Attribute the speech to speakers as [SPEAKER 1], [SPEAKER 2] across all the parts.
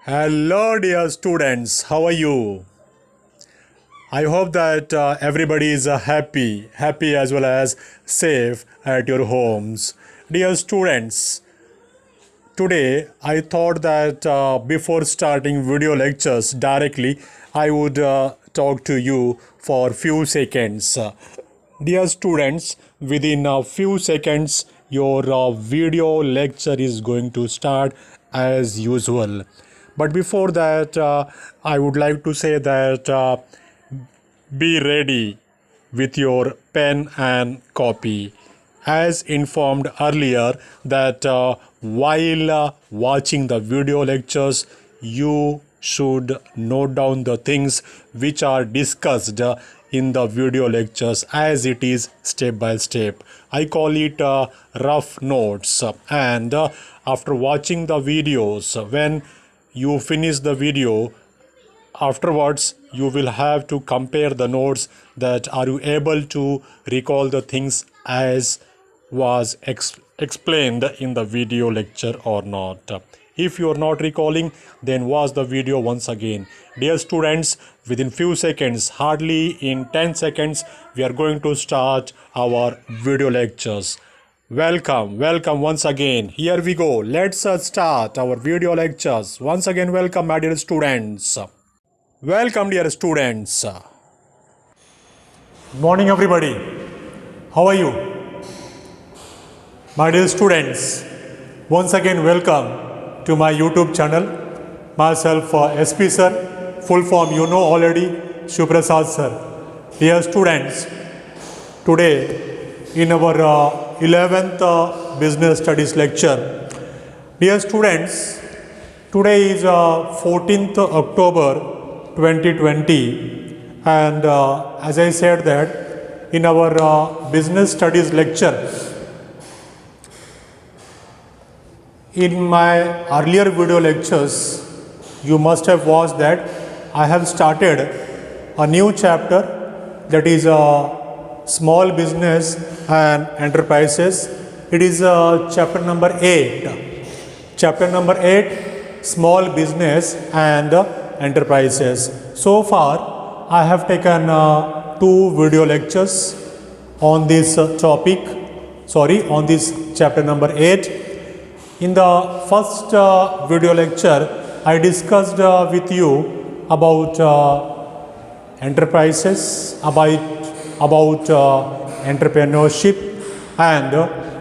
[SPEAKER 1] Hello, dear students. How are you? I hope that everybody is happy as well as safe at your homes. Dear students, today I thought that before starting video lectures directly, I would talk to you for few seconds. Dear students, within a few seconds, your video lecture is going to start as usual. But before that, I would like to say that be ready with your pen and copy. As informed earlier, that while watching the video lectures, you should note down the things which are discussed in the video lectures as it is step by step. I call it rough notes. And after watching the videos, when you finish the video, afterwards you will have to compare the notes, that are you able to recall the things as was explained in the video lecture or not. If you are not recalling, then watch the video once again. Dear students, within few seconds, hardly in 10 seconds, we are going to start our video lectures. Welcome once again. Here we go. Let's start our video lectures. Once again, welcome, my dear students. Welcome, dear students. Morning, everybody. How are you? My dear students, once again, welcome to my YouTube channel. Myself, SP sir, full form you know already, Shuprasad sir. Dear students, today in our 11th Business Studies lecture, dear students, today is 14th October 2020, and as I said that in our Business Studies lecture, in my earlier video lectures, you must have watched that I have started a new chapter, that is small business and enterprises. It is chapter number 8. Chapter number 8, small business and enterprises. So far, I have taken 2 video lectures on this on this chapter number 8. In the first video lecture, I discussed with you about enterprises, about entrepreneurship, and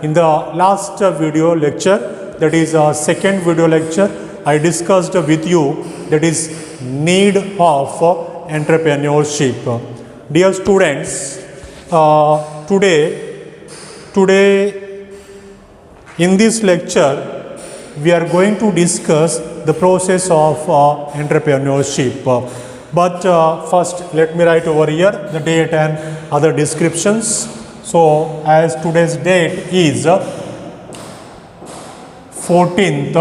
[SPEAKER 1] in the last video lecture, that is second video lecture, I discussed with you that is need of entrepreneurship. Dear students, today in this lecture, we are going to discuss the process of entrepreneurship. But first, let me write over here the date and other descriptions. So, as today's date is 14th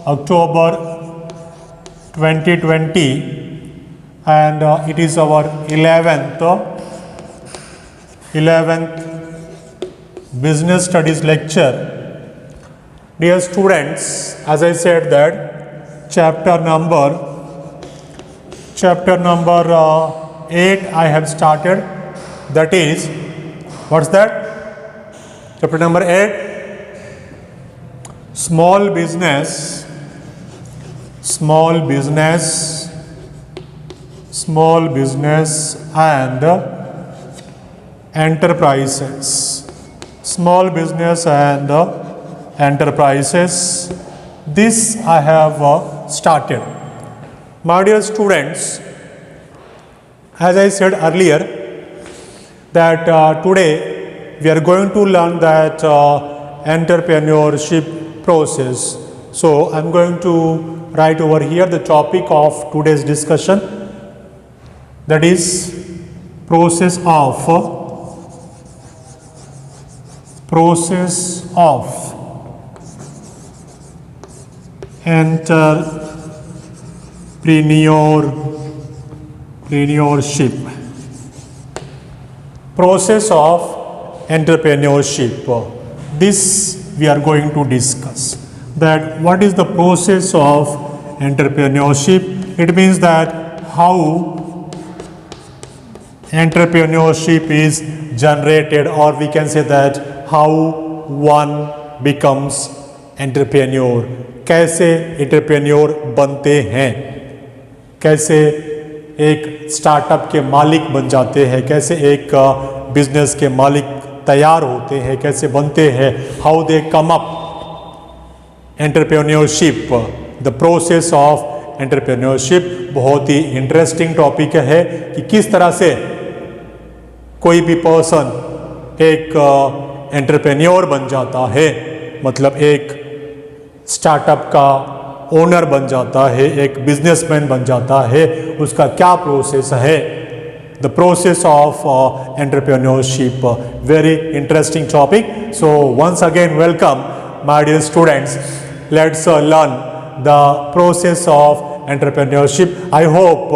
[SPEAKER 1] October 2020, and it is our 11th Business Studies lecture. Dear students, as I said that chapter number 8 I have started. That is, what's that? Chapter number 8, small business and enterprises. Small business and enterprises. This I have started. My dear students, as I said earlier, that today we are going to learn that entrepreneurship process. So I am going to write over here the topic of today's discussion, that is process of entrepreneurship. Process of entrepreneurship. This we are going to discuss. that what is the process of entrepreneurship. It means that how entrepreneurship is generated, or we can say that how one becomes entrepreneur. कैसे entrepreneur बनते हैं, कैसे एक startup के मालिक बन जाते हैं, कैसे एक बिजनेस के मालिक तैयार होते हैं, कैसे बनते हैं, how they come up entrepreneurship, the process of entrepreneurship. बहुत ही इंटरेस्टिंग टॉपिक है कि किस तरह से कोई भी पर्सन एक एंटरप्रेन्योर बन जाता है, मतलब एक स्टार्टअप का ओनर बन जाता है, एक बिजनेसमैन बन जाता है, उसका क्या प्रोसेस है. The process of entrepreneurship, very interesting topic. So once again welcome my dear students. Let's learn the process of entrepreneurship. I hope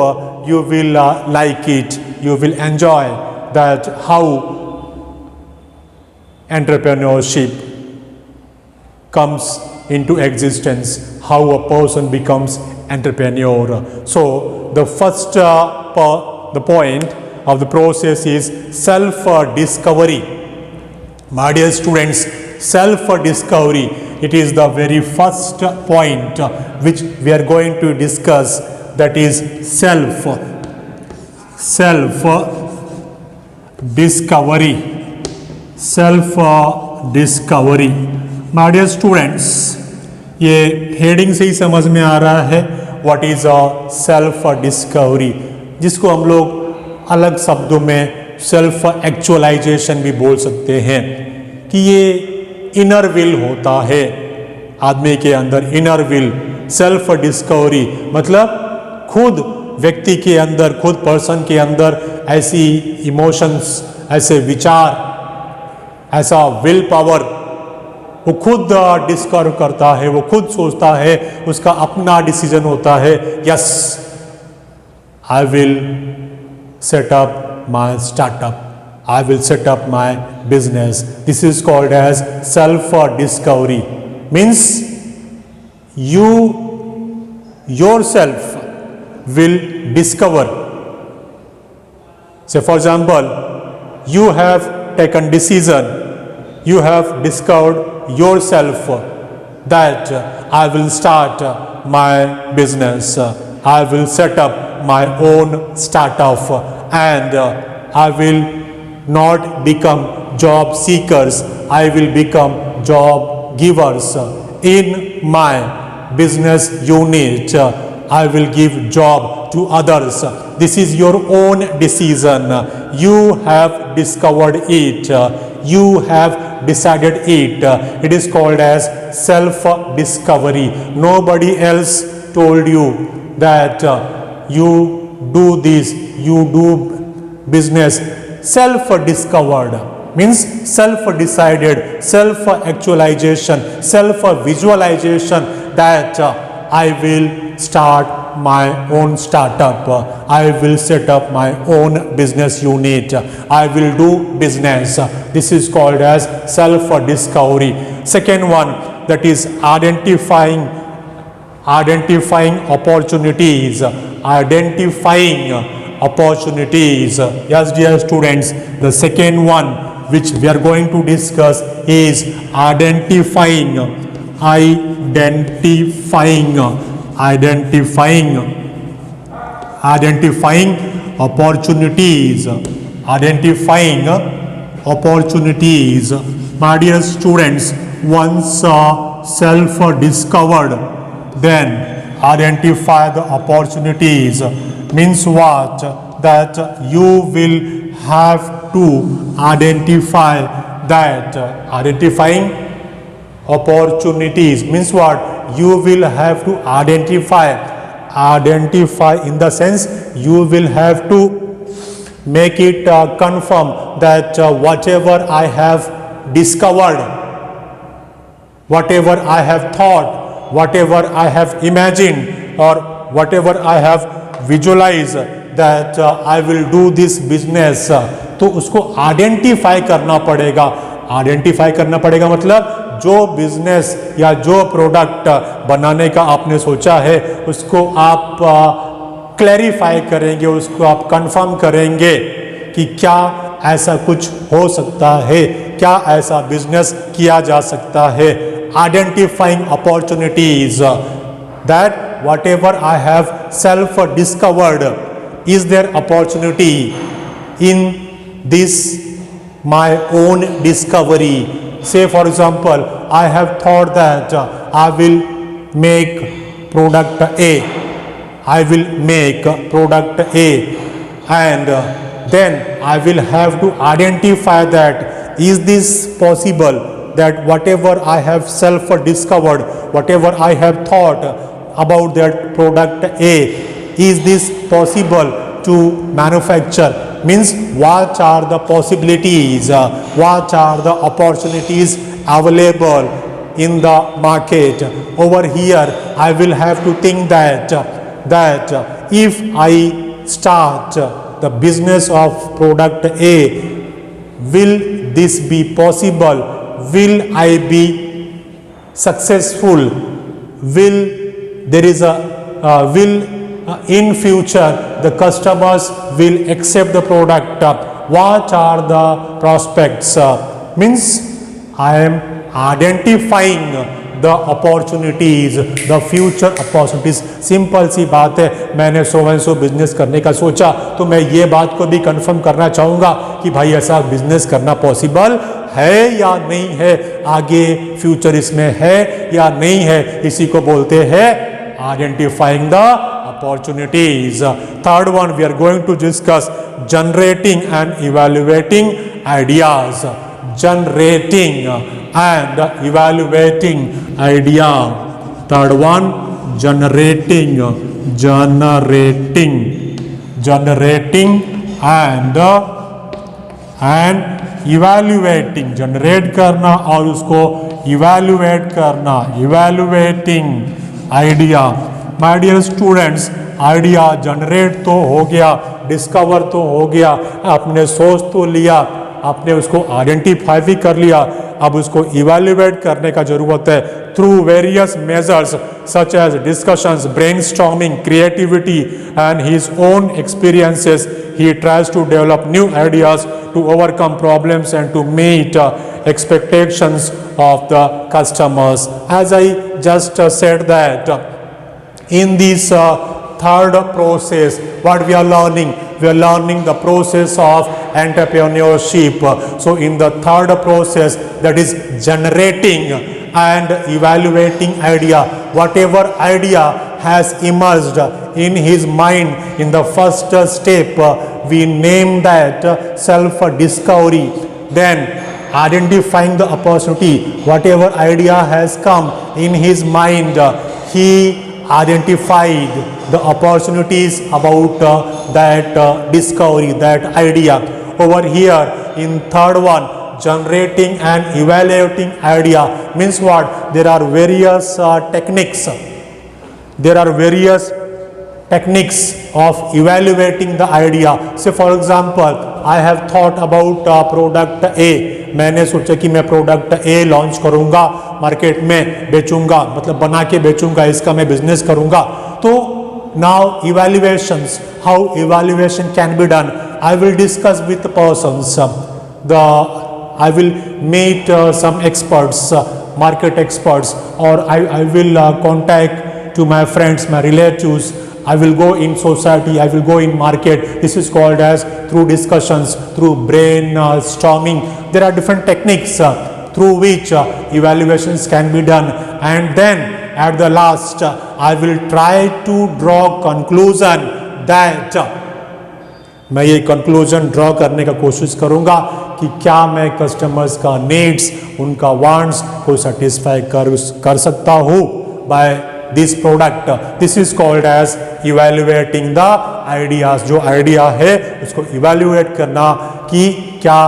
[SPEAKER 1] you will like it, you will enjoy that how entrepreneurship comes into existence, how a person becomes entrepreneur. So the first the point of the process is self discovery. My dear students, self discovery, it is the very first point which we are going to discuss, that is self discovery. self discovery. My dear students, ये heading से ही समझ में आ रहा है what is a self discovery, जिसको हम लोग अलग शब्दों में सेल्फ एक्चुअलाइजेशन भी बोल सकते हैं, कि ये इनर विल होता है आदमी के अंदर. इनर विल, सेल्फ डिस्कवरी मतलब खुद व्यक्ति के अंदर, खुद पर्सन के अंदर ऐसी इमोशंस, ऐसे विचार, ऐसा विल पावर वो खुद डिस्कवर करता है, वो खुद सोचता है, उसका अपना डिसीजन होता है. Yes, I will set up my startup, I will set up my business. This is called as self discovery. Means you yourself will discover. Say for example, you have taken decision, you have discovered yourself that I will start my business, I will set up my own startup, and I will not become job seekers, I will become job givers. In my business unit, I will give job to others. This is your own decision. You have discovered it. You have decided it. It is called as self-discovery. Nobody else told you that you do this, you do business. Self-discovered means self-decided, self-actualization, self-visualization that I will start my own startup, I will set up my own business unit, I will do business. This is called as self-discovery. Second one, that is identifying opportunities. Identifying opportunities. Yes, dear students, the second one which we are going to discuss is identifying opportunities. Identifying opportunities. My dear students, once self-discovered, then identify the opportunities. Means what? That you will have to identify that. Identifying opportunities means what? You will have to identify in the sense you will have to make it confirm that whatever I have discovered, whatever I have thought, whatever I have imagined, or whatever I have visualized that I will do this business, तो उसको identify करना पड़ेगा. Identify करना पड़ेगा मतलब जो business या जो प्रोडक्ट बनाने का आपने सोचा है उसको आप क्लैरिफाई करेंगे, उसको आप कंफर्म करेंगे कि क्या ऐसा कुछ हो सकता है, क्या ऐसा बिजनेस किया जा सकता है. Identifying opportunities that whatever I have self discovered, is there opportunity in this my own discovery. Say for example, I have thought that I will make product A. I will make product A, and then I will have to identify that is this possible, that whatever I have self discovered, whatever I have thought about that product A, is this possible to manufacture. Means what are the possibilities, what are the opportunities available in the market. Over here I will have to think that if I start the business of product A, will this be possible, will I be successful, will there is a in future the customers will accept the product, what are the prospects. Means I am identifying the opportunities, the future opportunities. Simple सी बात है, मैंने so and so business करने का सोचा तो मैं ये बात को भी कंफर्म करना चाहूँगा कि भाई ऐसा बिजनेस करना पॉसिबल है या नहीं है, आगे फ्यूचर इसमें है या नहीं है. इसी को बोलते हैं identifying the opportunities. Third one, we are going to discuss generating and evaluating ideas. Generating and evaluating idea. Third one, generating and evaluating. Generate करना और उसको evaluate करना. Evaluating idea. My dear students, idea generate तो हो गया, discover तो हो गया, आपने सोच तो लिया, आपने उसको आइडेंटिफाई भी कर लिया, अब उसको इवैल्यूएट करने का जरूरत है through various measures such as discussions, brainstorming, creativity and his own experiences. He tries to develop new ideas to overcome problems and to meet expectations of the customers. As I just said that in this third process, what we are learning? We are learning the process of entrepreneurship. So in the third process, that is generating and evaluating idea. Whatever idea has emerged in his mind in the first step, we name that self-discovery. Then identifying the opportunity, whatever idea has come in his mind, he identified the opportunities about that discovery, that idea. Over here in third one, generating and evaluating idea means what? There are various techniques. There are various techniques of evaluating the idea. Say for example, I have thought about product A. मैंने सोचा कि मैं product A launch करूंगा, market में बेचूंगा, मतलब बना के बेचूंगा, इसका मैं बिजनेस करूंगा. तो now evaluations, how evaluation can be done. I will discuss with persons, I will meet some experts, market experts, or I will contact to my friends, my relatives. I will go in society, I will go in market. This is called as through discussions, through brainstorming. There are different techniques through which evaluations can be done. And then at the last, I will try to draw conclusion that मैं ये conclusion draw करने का कोशिश करूंगा कि क्या मैं customers का नीड्स, उनका वांट्स को सेटिस्फाई कर सकता हूँ by this product. This is called as evaluating the ideas. जो आइडिया है उसको इवैल्यूएट करना कि क्या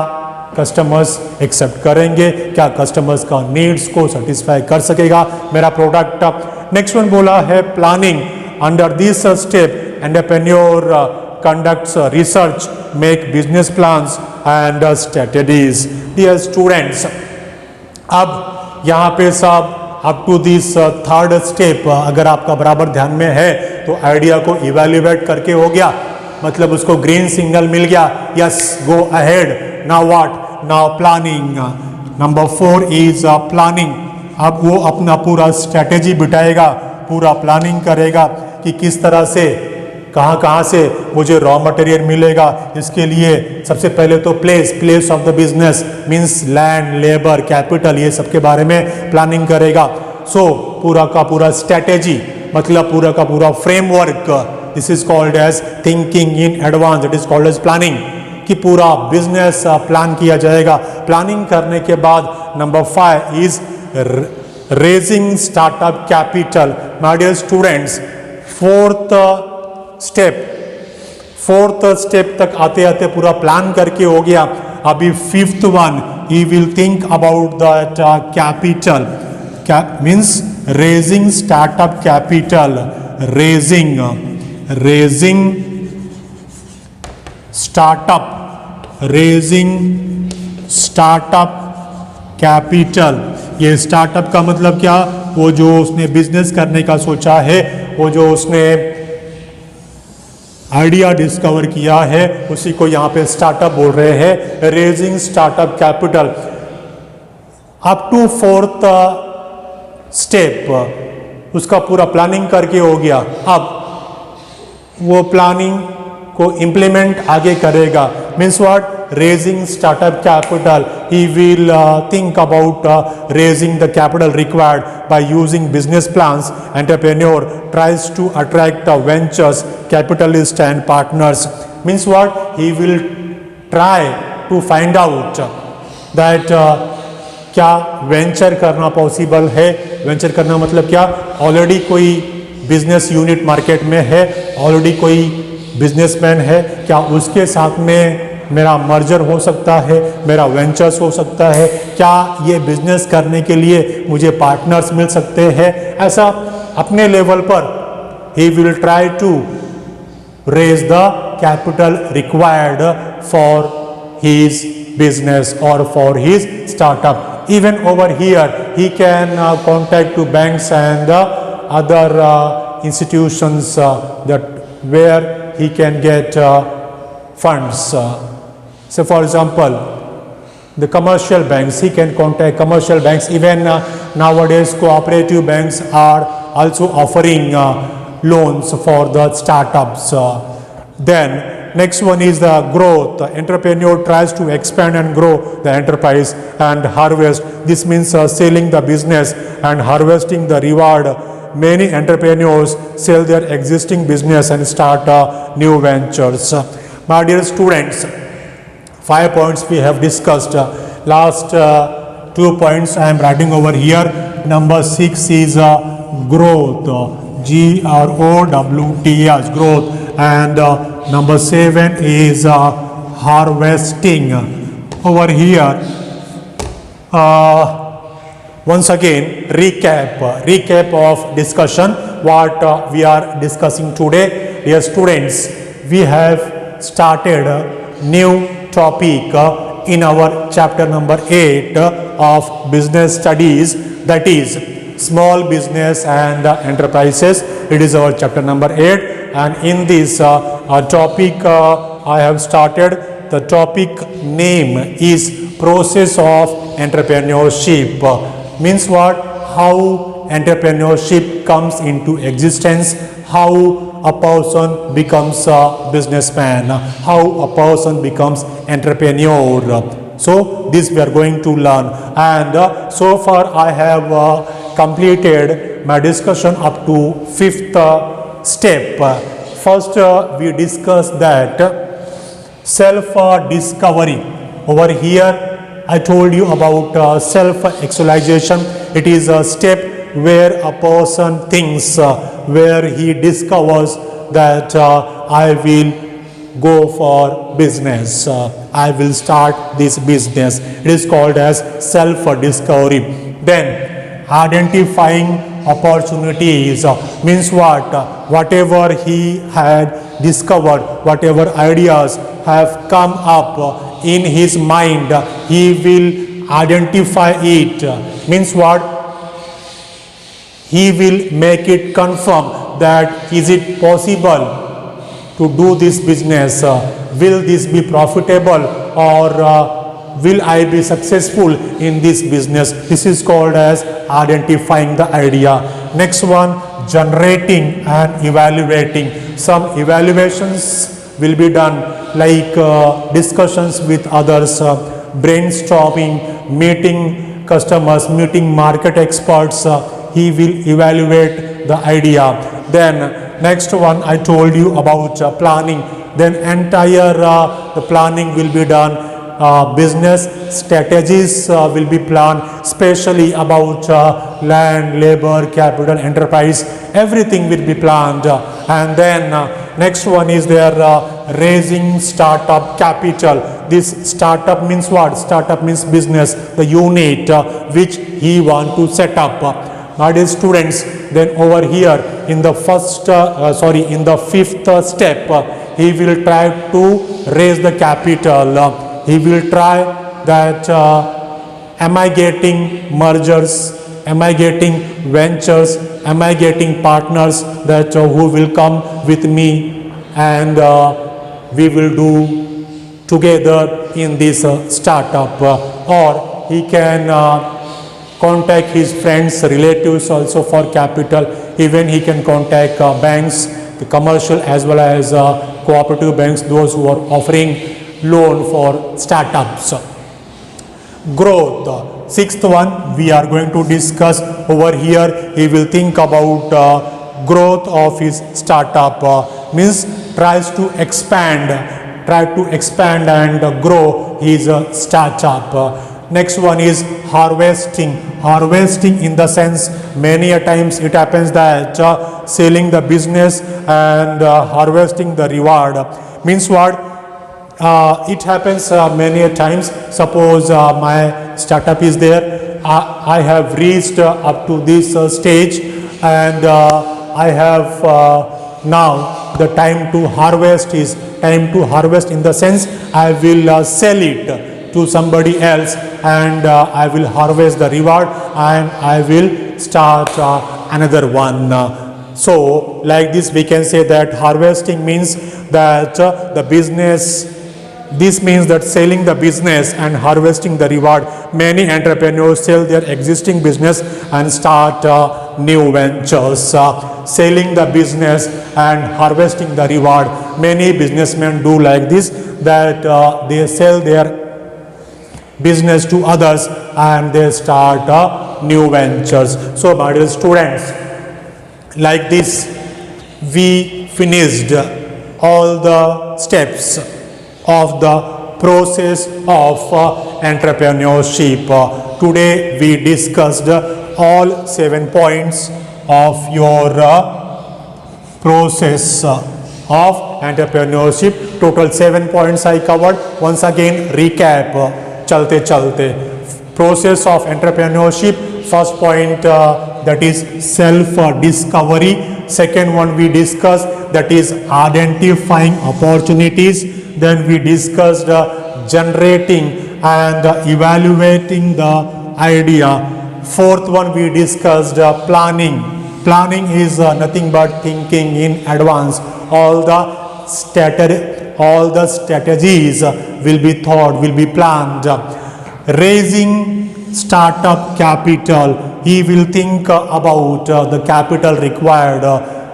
[SPEAKER 1] कस्टमर्स एक्सेप्ट करेंगे, क्या कस्टमर्स का नीड्स को सेटिस्फाई कर सकेगा मेरा प्रोडक्ट. नेक्स्ट वन बोला है planning. Under this step entrepreneur conducts research, make business plans and strategies. Dear students, अब यहाँ पे सब up to this third step अगर आपका बराबर ध्यान में है तो आइडिया को इवेल्युएट करके हो गया, मतलब उसको ग्रीन सिग्नल मिल गया, yes go ahead. Now what, now planning. Number 4 is planning. अब वो अपना पूरा स्ट्रेटेजी बिठाएगा, पूरा प्लानिंग करेगा कि किस तरह से कहाँ से मुझे रॉ मटेरियल मिलेगा। इसके लिए सबसे पहले तो place of the business means land, labour, capital, ये सब के बारे में प्लानिंग करेगा। सो पूरा का पूरा स्ट्रेटेजी मतलब पूरा का पूरा framework, this is called as thinking in advance, it is called as planning, कि पूरा बिजनेस प्लान किया जाएगा। प्लानिंग करने के बाद number 5 is raising startup capital. My dear students, fourth step तक आते आते पूरा प्लान करके हो गया। अभी 5th one, he will think about that capital, means raising startup capital, raising startup capital. ये स्टार्टअप का मतलब क्या, वो जो उसने बिजनेस करने का सोचा है, वो जो उसने आइडिया डिस्कवर किया है, उसी को यहाँ पे स्टार्टअप बोल रहे हैं, raising startup capital. Up to 4th step उसका पूरा प्लानिंग करके हो गया। अब वो प्लानिंग को इम्प्लीमेंट आगे करेगा, means what, raising startup capital. He will think about raising the capital required by using business plans. Entrepreneur tries to attract ventures, capitalists and partners. Means what? He will try to find out that क्या venture करना possible है। Venture करना मतलब क्या, already कोई business unit market में है, already कोई बिजनेसमैन है, क्या उसके साथ में मेरा मर्जर हो सकता है, मेरा वेंचर्स हो सकता है, क्या ये बिजनेस करने के लिए मुझे पार्टनर्स मिल सकते हैं। ऐसा अपने लेवल पर ही will try to raise the capital required for his business और for his startup. Even over here he can contact to banks and other institutions that where he can get funds. So for example, the commercial banks, he can contact commercial banks. Even nowadays cooperative banks are also offering loans for the startups. Then next one is the growth. The entrepreneur tries to expand and grow the enterprise and harvest. This means selling the business and harvesting the reward. Many entrepreneurs sell their existing business and start new ventures. My dear students, 5 points we have discussed. Last 2 points I am writing over here. Number 6 is growth, GROWTH, growth, and number 7 is harvesting. Over here, once again recap of discussion what we are discussing today. Dear students, we have started a new topic in our chapter number 8 of business studies, that is small business and enterprises. It is our chapter number 8, and in this topic I have started. The topic name is process of entrepreneurship. Means what? How entrepreneurship comes into existence, how a person becomes a businessman, how a person becomes entrepreneur. So this we are going to learn, and so far I have completed my discussion up to 5th step. First we discussed that self discovery. Over here I told you about self-actualization. It is a step where a person thinks, where he discovers that I will go for business, I will start this business. It is called as self-discovery. Then identifying opportunities means what? Whatever he had discovered, whatever ideas have come up in his mind, he will identify it. Means what? He will make it confirm that is it possible to do this business, will this be profitable, or will I be successful in this business. This is called as identifying the idea. Next one, generating and evaluating. Some evaluations will be done like discussions with others, brainstorming, meeting customers, meeting market experts. He will evaluate the idea. Then next one I told you about planning. Then entire the planning will be done. Business strategies will be planned, especially about land, labor, capital, enterprise. Everything will be planned. And then next one is there raising startup capital. This startup means what? Startup means business, the unit which he want to set up. My dear students, then over here in the in the fifth step, he will try to raise the capital. He will try that am I getting mergers, am I getting ventures, am I getting partners that who will come with me, and we will do together in this startup. Or he can contact his friends, relatives also for capital. Even he can contact banks, the commercial as well as cooperative banks, those who are offering loan for startups. Growth. Sixth one we are going to discuss over here. He will think about growth of his startup. Means tries to expand and grow his startup. Next one is harvesting. Harvesting in the sense, many a times it happens that selling the business and harvesting the reward. Means what? It happens many a times. Suppose my startup is there. I have reached up to this stage, and I have now the time to harvest is time to harvest in the sense I will sell it to somebody else, and I will harvest the reward and I will start another one. So like this we can say that harvesting means that the business, this means that selling the business and harvesting the reward. Many entrepreneurs sell their existing business and start new ventures. Selling the business and harvesting the reward. Many businessmen do like this, that they sell their business to others and they start new ventures. So my dear students, like this we finished all the steps of the process of entrepreneurship. Today we discussed all 7 points of your process of entrepreneurship. Total 7 points I covered. Once again recap. Chalte. Process of entrepreneurship. First point that is self-discovery. Second one we discussed, that is identifying opportunities. Then we discussed generating and evaluating the idea. Fourth one we discussed planning. Planning is nothing but thinking in advance. All the strategies will be thought, will be planned. Raising startup capital. He will think about the capital required.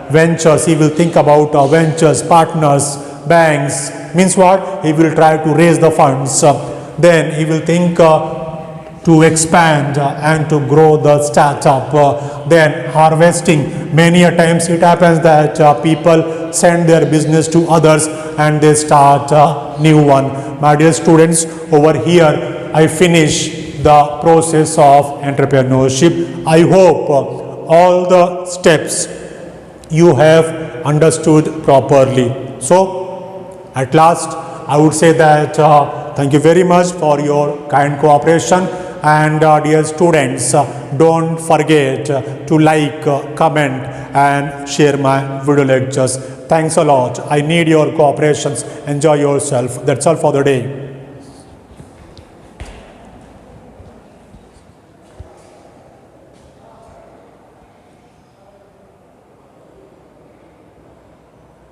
[SPEAKER 1] Ventures. He will think about ventures, partners, banks. Means what? He will try to raise the funds. Then he will think to expand and to grow the startup. Then harvesting. Many a times it happens that people send their business to others and they start a new one. My dear students, over here I finish the process of entrepreneurship. I hope all the steps you have understood properly. So at last I would say that thank you very much for your kind cooperation. And dear students, don't forget to like, comment and share my video lectures. Thanks a lot. I need your cooperations. Enjoy yourself. That's all for the day.